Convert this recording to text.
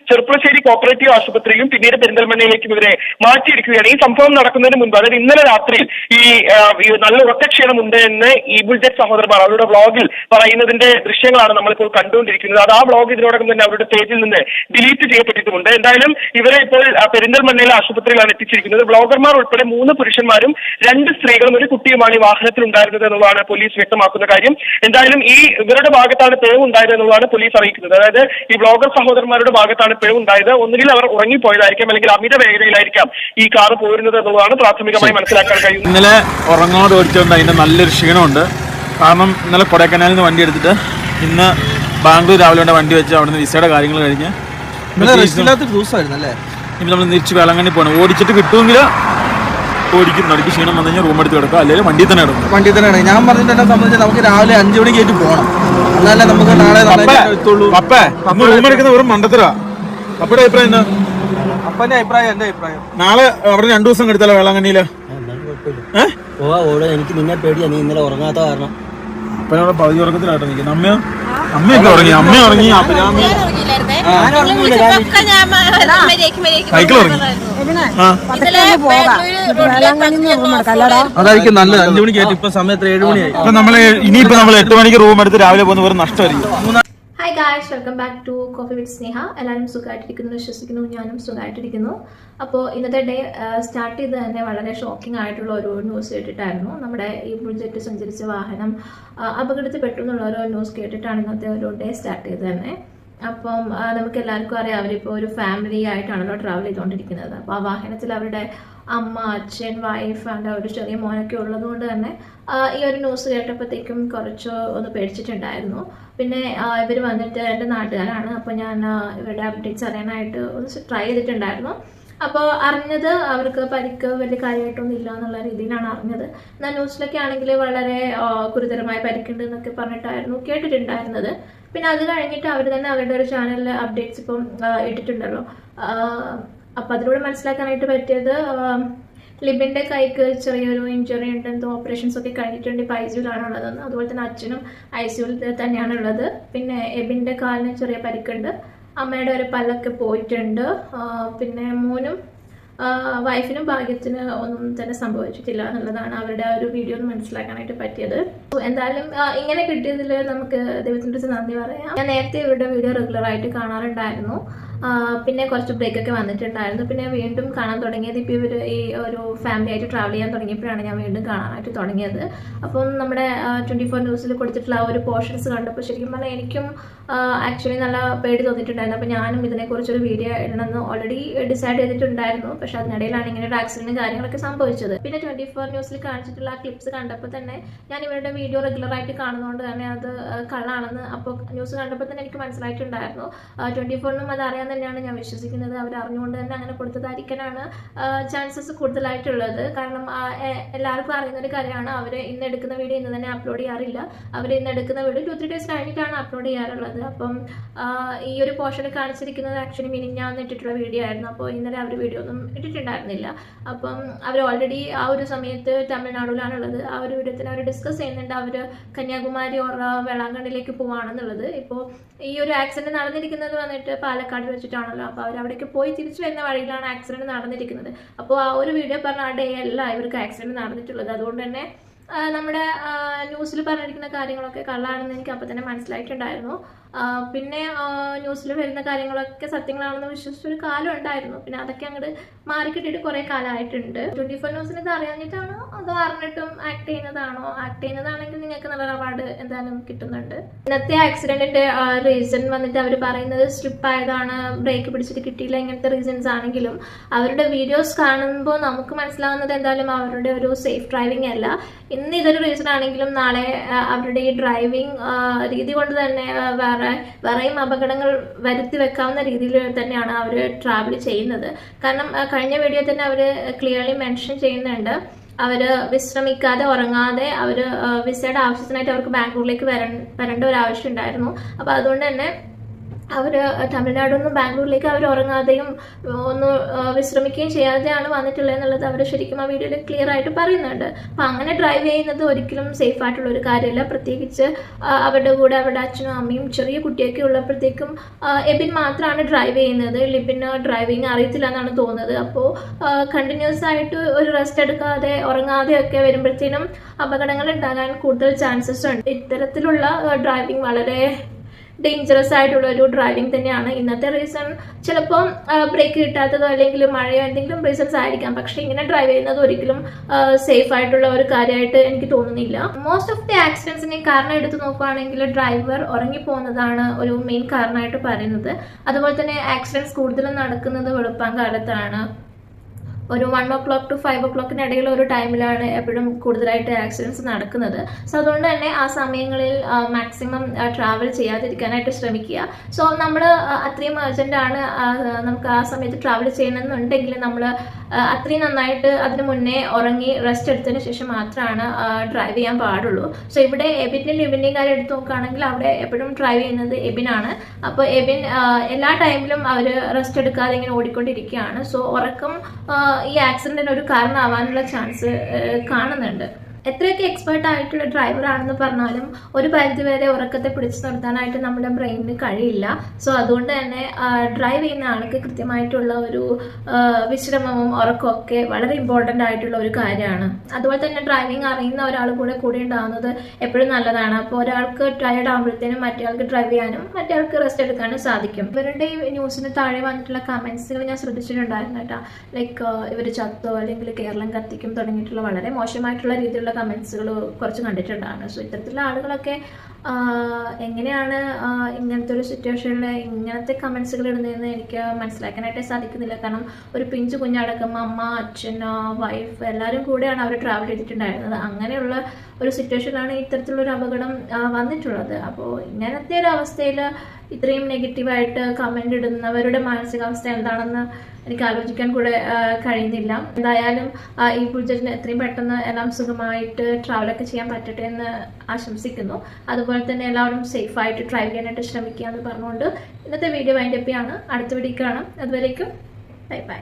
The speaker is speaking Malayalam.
ചെറുപ്പുളശ്ശേരി കോപ്പറേറ്റീവ് ആശുപത്രിയിലും പിന്നീട് പെരിന്തൽമണ്ണയിലേക്കും ഇവരെ മാറ്റിയിരിക്കുകയാണ്. ഈ സംഭവം നടക്കുന്നതിന് മുൻപ്, അതായത് ഇന്നലെ രാത്രിയിൽ ഈ നല്ല ഉറക്കക്ഷീണമുണ്ട് എന്ന് ഈ ബുൾജറ്റ് സഹോദരന്മാർ അവരുടെ വ്ളോഗിൽ പറയുന്നതിന്റെ ദൃശ്യങ്ങളാണ് നമ്മളിപ്പോൾ കണ്ടുകൊണ്ടിരിക്കുന്നത്. അത് ആ വ്ളോഗ് ഇതിനോടകം തന്നെ അവരുടെ പേജിൽ നിന്ന് ഡിലീറ്റ് ചെയ്യപ്പെട്ടിട്ടുമുണ്ട്. എന്തായാലും ഇവരെ ഇപ്പോൾ പെരിന്തൽമണ്ണയിലെ ആശുപത്രിയിലാണ് എത്തിച്ചിരിക്കുന്നത്. ബ്ലോഗർമാർ ഉൾപ്പെടെ 3 പുരുഷന്മാരും 2 സ്ത്രീകളും ഒരു കുട്ടിയുമാണ് ഈ വാഹനത്തിൽ ഉണ്ടായിരുന്നത് എന്നുള്ളതാണ് പോലീസ് വ്യക്തമാക്കുന്ന കാര്യം. എന്തായാലും ഇവരുടെ ഭാഗത്താണ് പിഴവ് ഉണ്ടായത് എന്നുള്ളതാണ് പോലീസ് അറിയിക്കുന്നത്. അതായത് ഈ ബ്ലോഗർ സഹോദരന്മാരുടെ ഭാഗത്താണ് പിഴവ് ഉണ്ടായത്. ഒന്നുകിൽ അവർ ഉറങ്ങിപ്പോയതായിരിക്കാം, അല്ലെങ്കിൽ അമിത വേഗതയിലായിരിക്കാം ഈ കാർ പോരുന്നത് എന്നുള്ളതാണ് പ്രാഥമികമായി മനസ്സിലാക്കാൻ കഴിയുന്നത്. ഇന്നലെ ഉറങ്ങാതെ ഓടിച്ചുകൊണ്ട് അതിന്റെ നല്ലൊരു ക്ഷീണമുണ്ട്. കാരണം ഇന്നലെ കൊടൈക്കനാലിൽ നിന്ന് വണ്ടി എടുത്തിട്ട് ഇന്ന് ബാംഗ്ലൂർ രാവിലെ വണ്ടി വെച്ച് അവിടുന്ന് വിസയുടെ കാര്യങ്ങൾ കഴിഞ്ഞ് ദിവസമായിരുന്നല്ലേ. ഇപ്പം നമ്മൾ തിരിച്ച് വേളാങ്കണ്ണി പോകണം. ഓടിച്ചിട്ട് കിട്ടുമെങ്കിൽ ഓടിക്കും. നടുക്ക് ക്ഷീണം വന്നു കഴിഞ്ഞാൽ റൂം എടുത്ത് കിടക്കുക, അല്ലെങ്കിൽ വണ്ടി തന്നെ കിടക്കും. വണ്ടി തന്നെ ഞാൻ പറഞ്ഞിട്ട് എന്നെ സംബന്ധിച്ച് നമുക്ക് രാവിലെ 5 മണിക്ക് ആയിട്ട് പോകണം. എന്നാലേ നമുക്ക് നാളെ റൂം എടുക്കുന്ന വെറും മണ്ടത്തരാ. അപ്പയുടെ അഭിപ്രായം എന്താ? അപ്പന്റെ അഭിപ്രായം എന്റെ അഭിപ്രായം നാളെ അവിടെ 2 ദിവസം എടുത്താലോ വേളാങ്കണ്ണിയില്? എനിക്ക് നിന്നെ പേടിയാ, നീ ഇന്നലെ ഉറങ്ങാത്ത കാരണം. അപ്പനവിടെ പകുതി ഉറക്കത്തിലാട്ടോ നിൽക്കുന്നത്. അമ്മയൊക്കെ ഉറങ്ങി. അമ്മ ഉറങ്ങി. അപ്പരാമി സൈക്കിൾ ഉറങ്ങി. അതായിരിക്കും നല്ലത്. 5 മണിക്ക് ആയിട്ട് ഇപ്പൊ സമയത്ത് 7 മണിയായി. ഇപ്പൊ നമ്മള് 8 മണിക്ക് റൂം എടുത്ത് രാവിലെ പോകുന്ന വെറും നഷ്ടമായിരിക്കും. Hi guys, welcome back to coffee with Sneha. എല്ലാവരും സുഖമായിട്ടിരിക്കുന്നു വിശ്വസിക്കുന്നു. ഞാനും സുഖമായിട്ടിരിക്കുന്നു. അപ്പോൾ ഇന്നത്തെ ഡേ സ്റ്റാർട്ട് ചെയ്ത് തന്നെ വളരെ ഷോക്കിംഗ് ആയിട്ടുള്ള ഒരു ന്യൂസ് കേട്ടിട്ടായിരുന്നു. നമ്മുടെ ഈ ബുൾജറ്റ് സഞ്ചരിച്ച വാഹനം അപകടത്തിൽപ്പെട്ടു എന്നുള്ള ഒരു ന്യൂസ് കേട്ടിട്ടാണ് ഇന്നത്തെ ഒരു ഡേ സ്റ്റാർട്ട് ചെയ്ത് തന്നെ. അപ്പം നമുക്ക് എല്ലാവർക്കും അറിയാം, അവരിപ്പോൾ ഒരു ഫാമിലി ആയിട്ടാണല്ലോ ട്രാവൽ ചെയ്തുകൊണ്ടിരിക്കുന്നത്. അപ്പോൾ ആ വാഹനത്തിൽ അവരുടെ അമ്മ, അച്ഛൻ, വൈഫ് ആൻഡ് ഒരു ചെറിയ മോനൊക്കെ ഉള്ളത് കൊണ്ട് തന്നെ ഈ ഒരു ന്യൂസ് കേട്ടപ്പോഴത്തേക്കും കുറച്ച് ഒന്ന് പേടിച്ചിട്ടുണ്ടായിരുന്നു. പിന്നെ ഇവർ വന്നിട്ട് എൻ്റെ നാട്ടുകാരാണ്. അപ്പോൾ ഞാൻ ഇവരുടെ അപ്ഡേറ്റ്സ് അറിയാനായിട്ട് ഒന്ന് ട്രൈ ചെയ്തിട്ടുണ്ടായിരുന്നു. അപ്പോൾ അറിഞ്ഞത് അവർക്ക് പരിക്ക് വലിയ കാര്യമായിട്ടൊന്നും ഇല്ല എന്നുള്ള രീതിയിലാണ് അറിഞ്ഞത്. എന്നാൽ ന്യൂസിലൊക്കെ ആണെങ്കിൽ വളരെ ഗുരുതരമായ പരിക്കുണ്ട് എന്നൊക്കെ പറഞ്ഞിട്ടായിരുന്നു കേട്ടിട്ടുണ്ടായിരുന്നത്. പിന്നെ അത് കഴിഞ്ഞിട്ട് അവർ തന്നെ അവരുടെ ഒരു ചാനലിൽ അപ്ഡേറ്റ്സ് ഇപ്പം ഇട്ടിട്ടുണ്ടല്ലോ. അപ്പം അതിലൂടെ മനസ്സിലാക്കാനായിട്ട് പറ്റിയത് ലിബിൻ്റെ കൈക്ക് ചെറിയൊരു ഇഞ്ചുറി ഉണ്ട്, എന്തോ ഓപ്പറേഷൻസ് ഒക്കെ കഴിഞ്ഞിട്ടുണ്ട്. ഇപ്പോൾ ICUവിൽ ഉള്ളതെന്ന്. അതുപോലെ തന്നെ അച്ഛനും ICUവിൽ തന്നെയാണുള്ളത്. പിന്നെ എബിൻ്റെ കാലിന് ചെറിയ പരിക്കുണ്ട്. അമ്മയുടെ ഒരു പല്ലൊക്കെ പോയിട്ടുണ്ട്. പിന്നെ മോനും വൈഫിനും ഭാഗ്യത്തിന് ഒന്നും തന്നെ സംഭവിച്ചിട്ടില്ല എന്നുള്ളതാണ് അവരുടെ ഒരു വീഡിയോ മനസ്സിലാക്കാനായിട്ട് പറ്റിയത്. എന്തായാലും ഇങ്ങനെ കിട്ടിയതിൽ നമുക്ക് ദൈവത്തിൻ്റെ നന്ദി പറയാം. ഞാൻ നേരത്തെ ഇവരുടെ വീഡിയോ റെഗുലറായിട്ട് കാണാറുണ്ടായിരുന്നു. പിന്നെ കുറച്ച് ബ്രേക്കൊക്കെ വന്നിട്ടുണ്ടായിരുന്നു. പിന്നെ വീണ്ടും കാണാൻ തുടങ്ങിയത് ഇപ്പോൾ ഇവർ ഈ ഒരു ഫാമിലി ആയിട്ട് ട്രാവൽ ചെയ്യാൻ തുടങ്ങിയപ്പോഴാണ് ഞാൻ വീണ്ടും കാണാനായിട്ട് തുടങ്ങിയത്. അപ്പം നമ്മുടെ 24 ന്യൂസിൽ കൊടുത്തിട്ടുള്ള ആ ഒരു പോർഷൻസ് കണ്ടപ്പോൾ ശരിക്കും പറഞ്ഞാൽ എനിക്കും ആക്ച്വലി നല്ല പേടി തോന്നിയിട്ടുണ്ടായിരുന്നു. അപ്പോൾ ഞാനും ഇതിനെക്കുറിച്ചൊരു വീഡിയോ ഇടണമെന്ന് ഓൾറെഡി ഡിസൈഡ് ചെയ്തിട്ടുണ്ടായിരുന്നു. പക്ഷെ അതിനിടയിലാണ് ഇങ്ങനെ ഒരു ആക്സിഡന്റ് കാര്യങ്ങളൊക്കെ സംഭവിച്ചത്. പിന്നെ 24 ന്യൂസിൽ കാണിച്ചിട്ടുള്ള ആ ക്ലിപ്സ് കണ്ടപ്പോൾ തന്നെ ഞാൻ ഇവരുടെ വീഡിയോ റെഗുലറായിട്ട് കാണുന്നതുകൊണ്ട് തന്നെ അത് കള്ളാണെന്ന് അപ്പോൾ ന്യൂസ് കണ്ടപ്പോൾ തന്നെ എനിക്ക് മനസ്സിലായിട്ടുണ്ടായിരുന്നു. 24നും അത് അറിയാൻ തന്നെയാണ് ഞാൻ വിശ്വസിക്കുന്നത്. അവർ അറിഞ്ഞുകൊണ്ട് തന്നെ അങ്ങനെ കൊടുത്തതായിരിക്കാനാണ് ചാൻസസ് കൂടുതലായിട്ടുള്ളത്. കാരണം എല്ലാവർക്കും അറിയുന്ന ഒരു കാര്യമാണ്, അവർ ഇന്ന് എടുക്കുന്ന വീഡിയോ ഇന്ന് തന്നെ അപ്ലോഡ് ചെയ്യാറില്ല. അവർ ഇന്ന് എടുക്കുന്ന വീഡിയോ 2-3 ഡേയ്സ് കഴിഞ്ഞിട്ടാണ് അപ്ലോഡ് ചെയ്യാറുള്ളത്. അപ്പം ഈ ഒരു പോർഷനിൽ കാണിച്ചിരിക്കുന്നത് ആക്ച്വലി മിനിഞ്ഞാന്ന് ഇട്ടിട്ടുള്ള വീഡിയോ ആയിരുന്നു. അപ്പോൾ ഇന്നലെ അവർ വീഡിയോ ഒന്നും ഇട്ടിട്ടുണ്ടായിരുന്നില്ല. അപ്പം അവർ ഓൾറെഡി ആ ഒരു സമയത്ത് തമിഴ്നാടുവിലാണുള്ളത്. ആ ഒരു വീഡിയോത്തിന് അവർ ഡിസ്കസ് ചെയ്യുന്നുണ്ട്. അവർ കന്യാകുമാരി ഓർ വേളാങ്കണ്ണിയിലേക്ക് പോവാണെന്നുള്ളത്. ഇപ്പോൾ ഈ ഒരു ആക്സിഡന്റ് നടന്നിരിക്കുന്നത് വന്നിട്ട് പാലക്കാട് വെച്ചിട്ടാണല്ലോ. അപ്പോൾ അവർ അവിടേക്ക് പോയി തിരിച്ചു വരുന്ന വഴിയിലാണ് ആക്സിഡന്റ് നടന്നിരിക്കുന്നത്. അപ്പോൾ ആ ഒരു വീഡിയോ പറഞ്ഞ ആ ഡേ അല്ല ഇവർക്ക് ആക്സിഡന്റ് നടന്നിട്ടുള്ളത്. അതുകൊണ്ട് തന്നെ നമ്മുടെ ന്യൂസിൽ പറഞ്ഞിരിക്കുന്ന കാര്യങ്ങളൊക്കെ കള്ളാണെന്ന് എനിക്ക് അപ്പോൾ തന്നെ മനസ്സിലായിട്ടുണ്ടായിരുന്നു. പിന്നെ ന്യൂസിൽ വരുന്ന കാര്യങ്ങളൊക്കെ സത്യങ്ങളാണെന്ന് വിശ്വസിച്ചൊരു കാലം ഉണ്ടായിരുന്നു. പിന്നെ അതൊക്കെ അങ്ങോട്ട് മാറിക്കിട്ടിട്ട് കുറേ കാലമായിട്ടുണ്ട്. 24 ന്യൂസിന് ഇത് അറിയാഞ്ഞിട്ടാണോ അതോ അറിഞ്ഞിട്ടും ആക്ട് ചെയ്യുന്നതാണോ? ആക്ട് ചെയ്യുന്നതാണെങ്കിൽ നിങ്ങൾക്ക് നല്ലൊരു അവാർഡ് എന്തായാലും കിട്ടുന്നുണ്ട്. ഇന്നത്തെ ആക്സിഡന്റിന്റെ റീസൺ വന്നിട്ട് അവർ പറയുന്നത് സ്ലിപ്പ് ആയതാണ്, ബ്രേക്ക് പിടിച്ചിട്ട് കിട്ടിയില്ല, ഇങ്ങനത്തെ റീസൺസ് ആണെങ്കിലും അവരുടെ വീഡിയോസ് കാണുമ്പോൾ നമുക്ക് മനസ്സിലാവുന്നത് എന്തായാലും അവരുടെ ഒരു സേഫ് ഡ്രൈവിംഗ് അല്ല. ഇന്ന് ഇതൊരു റീസൺ ആണെങ്കിലും നാളെ അവരുടെ ഈ ഡ്രൈവിംഗ് രീതി കൊണ്ട് തന്നെ വേറെയും അപകടങ്ങൾ വരുത്തി വെക്കാവുന്ന രീതിയിൽ തന്നെയാണ് അവർ ട്രാവൽ ചെയ്യുന്നത്. കാരണം കഴിഞ്ഞ വീഡിയോ തന്നെ അവർ ക്ലിയർലി മെൻഷൻ ചെയ്യുന്നുണ്ട്, അവർ വിശ്രമിക്കാതെ ഉറങ്ങാതെ അവർ വിസയുടെ ആവശ്യത്തിനായിട്ട് അവർക്ക് ബാംഗ്ലൂരിലേക്ക് വരേണ്ട ഒരു ആവശ്യം ഉണ്ടായിരുന്നു. അപ്പോൾ അതുകൊണ്ട് തന്നെ അവർ തമിഴ്നാട് നിന്ന് ബാംഗ്ലൂരിലേക്ക് അവർ ഉറങ്ങാതെയും ഒന്ന് വിശ്രമിക്കുകയും ചെയ്യാതെയാണ് വന്നിട്ടുള്ളത് എന്നുള്ളത് അവർ ശരിക്കും ആ വീഡിയോയിൽ ക്ലിയർ ആയിട്ട് പറയുന്നുണ്ട്. അപ്പം അങ്ങനെ ഡ്രൈവ് ചെയ്യുന്നത് ഒരിക്കലും സേഫ് ആയിട്ടുള്ള ഒരു കാര്യമല്ല. പ്രത്യേകിച്ച് അവരുടെ കൂടെ അവരുടെ അച്ഛനും അമ്മയും ചെറിയ കുട്ടിയൊക്കെ ഉള്ളപ്പോഴത്തേക്കും എബിൻ മാത്രമാണ് ഡ്രൈവ് ചെയ്യുന്നത്. ലിബിന് ഡ്രൈവിങ് അറിയത്തില്ല എന്നാണ് തോന്നുന്നത്. അപ്പോൾ കണ്ടിന്യൂസ് ആയിട്ട് ഒരു റെസ്റ്റ് എടുക്കാതെ ഉറങ്ങാതെയൊക്കെ വരുമ്പോഴത്തേനും അപകടങ്ങൾ ഉണ്ടാകാൻ കൂടുതൽ ചാൻസസ് ഉണ്ട്. ഇത്തരത്തിലുള്ള ഡ്രൈവിംഗ് വളരെ ഡേഞ്ചറസ് ആയിട്ടുള്ള ഒരു ഡ്രൈവിംഗ് തന്നെയാണ്. ഇന്നത്തെ റീസൺ ചിലപ്പോൾ ബ്രേക്ക് കിട്ടാത്തതോ അല്ലെങ്കിൽ മഴയോ എന്തെങ്കിലും റീസൺസ് ആയിരിക്കാം. പക്ഷെ ഇങ്ങനെ ഡ്രൈവ് ചെയ്യുന്നത് ഒരിക്കലും സേഫ് ആയിട്ടുള്ള ഒരു കാര്യമായിട്ട് എനിക്ക് തോന്നുന്നില്ല. മോസ്റ്റ് ഓഫ് ദി ആക്സിഡൻസിനെ കാരണം എടുത്ത് നോക്കുകയാണെങ്കിൽ ഡ്രൈവർ ഉറങ്ങിപ്പോകുന്നതാണ് ഒരു മെയിൻ കാരണമായിട്ട് പറയുന്നത്. അതുപോലെ തന്നെ ആക്സിഡൻസ് കൂടുതലും നടക്കുന്നത് വെളുപ്പാൻ കാലത്താണ്. ഒരു 1 o'clock to 5 o'clock ഒരു ടൈമിലാണ് എപ്പോഴും കൂടുതലായിട്ട് ആക്സിഡൻസ് നടക്കുന്നത്. സോ അതുകൊണ്ട് തന്നെ ആ സമയങ്ങളിൽ മാക്സിമം ട്രാവൽ ചെയ്യാതിരിക്കാനായിട്ട് ശ്രമിക്കുക. സോ നമ്മൾ അത്രയും അർജൻറ്റാണ് നമുക്ക് ആ സമയത്ത് ട്രാവൽ ചെയ്യണമെന്നുണ്ടെങ്കിൽ നമ്മൾ അത്രയും നന്നായിട്ട് അതിന് മുന്നേ ഉറങ്ങി റെസ്റ്റ് എടുത്തതിന് ശേഷം മാത്രമാണ് ഡ്രൈവ് ചെയ്യാൻ പാടുള്ളൂ. സോ ഇവിടെ എബിൻ്റെയും ലിബിൻ്റെയും കാര്യം എടുത്ത് നോക്കുകയാണെങ്കിൽ അവിടെ എപ്പോഴും ഡ്രൈവ് ചെയ്യുന്നത് എബിനാണ്. അപ്പോൾ എബിൻ എല്ലാ ടൈമിലും അവർ റെസ്റ്റ് എടുക്കാതെ ഇങ്ങനെ ഓടിക്കൊണ്ടിരിക്കുകയാണ്. സോ ഉറക്കം ഈ ആക്സിഡന്റിന് ഒരു കാരണമാവാനുള്ള ചാൻസ് കാണുന്നുണ്ട്. എത്രയൊക്കെ എക്സ്പേർട്ട് ആയിട്ടുള്ള ഡ്രൈവർ ആണെന്ന് പറഞ്ഞാലും ഒരു പരിധിവരെ ഉറക്കത്തെ പിടിച്ചു നിർത്താനായിട്ട് നമ്മുടെ ബ്രെയിനിന് കഴിയില്ല. സോ അതുകൊണ്ട് തന്നെ ഡ്രൈവ് ചെയ്യുന്ന ആൾക്ക് കൃത്യമായിട്ടുള്ള ഒരു വിശ്രമവും ഉറക്കമൊക്കെ വളരെ ഇമ്പോർട്ടൻ്റ് ആയിട്ടുള്ള ഒരു കാര്യമാണ്. അതുപോലെ തന്നെ ഡ്രൈവിംഗ് അറിയുന്ന ഒരാൾ കൂടെ ഉണ്ടാകുന്നത് എപ്പോഴും നല്ലതാണ്. അപ്പോൾ ഒരാൾക്ക് ടയർഡ് ആകുമ്പോഴത്തേനും മറ്റേയാൾക്ക് ഡ്രൈവ് ചെയ്യാനും മറ്റേയാൾക്ക് റെസ്റ്റ് എടുക്കാനും സാധിക്കും. ഇവരുടെ ഈ ന്യൂസിന് താഴെ വന്നിട്ടുള്ള കമൻസുകൾ ഞാൻ ശ്രദ്ധിച്ചിട്ടുണ്ടായിരുന്നു കേട്ടോ. ലൈക്ക് ഇവർ ചത്തോ അല്ലെങ്കിൽ കേരളം കത്തിക്കും തുടങ്ങിയിട്ടുള്ള വളരെ മോശമായിട്ടുള്ള രീതിയിലുള്ള കമൻസുകൾ കുറച്ച് കണ്ടിട്ടുണ്ടാണ്. സോ ഇത്തരത്തിലുള്ള ആളുകളൊക്കെ എങ്ങനെയാണ് ഇങ്ങനത്തെ ഒരു സിറ്റുവേഷനിൽ ഇങ്ങനത്തെ കമൻസുകൾ ഇടുന്നതെന്ന് എനിക്ക് മനസ്സിലാക്കാനായിട്ട് സാധിക്കുന്നില്ല. കാരണം ഒരു പിഞ്ചു കുഞ്ഞടക്കം അമ്മ, അച്ഛൻ, വൈഫ് എല്ലാവരും കൂടെയാണ് അവർ ട്രാവൽ ചെയ്തിട്ടുണ്ടായിരുന്നത്. അങ്ങനെയുള്ള ഒരു സിറ്റുവേഷനിലാണ് ഇത്തരത്തിലുള്ളൊരു അപകടം വന്നിട്ടുള്ളത്. അപ്പോൾ ഇങ്ങനത്തെ ഒരു അവസ്ഥയിൽ ഇത്രയും നെഗറ്റീവായിട്ട് കമൻ്റ് ഇടുന്നവരുടെ മാനസികാവസ്ഥ എന്താണെന്ന് എനിക്ക് ആലോചിക്കാൻ കൂടെ കഴിയുന്നില്ല. എന്തായാലും ഈ ബുൾജറ്റിന് എത്രയും പെട്ടെന്ന് എല്ലാം സുഖമായിട്ട് ട്രാവലൊക്കെ ചെയ്യാൻ പറ്റട്ടെ എന്ന് ആശംസിക്കുന്നു. അതുപോലെ തന്നെ എല്ലാവരും സേഫായിട്ട് ഡ്രൈവ് ചെയ്യാനായിട്ട് ശ്രമിക്കുക എന്ന് പറഞ്ഞുകൊണ്ട് ഇന്നത്തെ വീഡിയോ വൈൻഡപ്പ് ചെയ്യാണ്. അടുത്ത വീഡിയോ കാണാം. അതുവരേക്കും ബൈ ബൈ.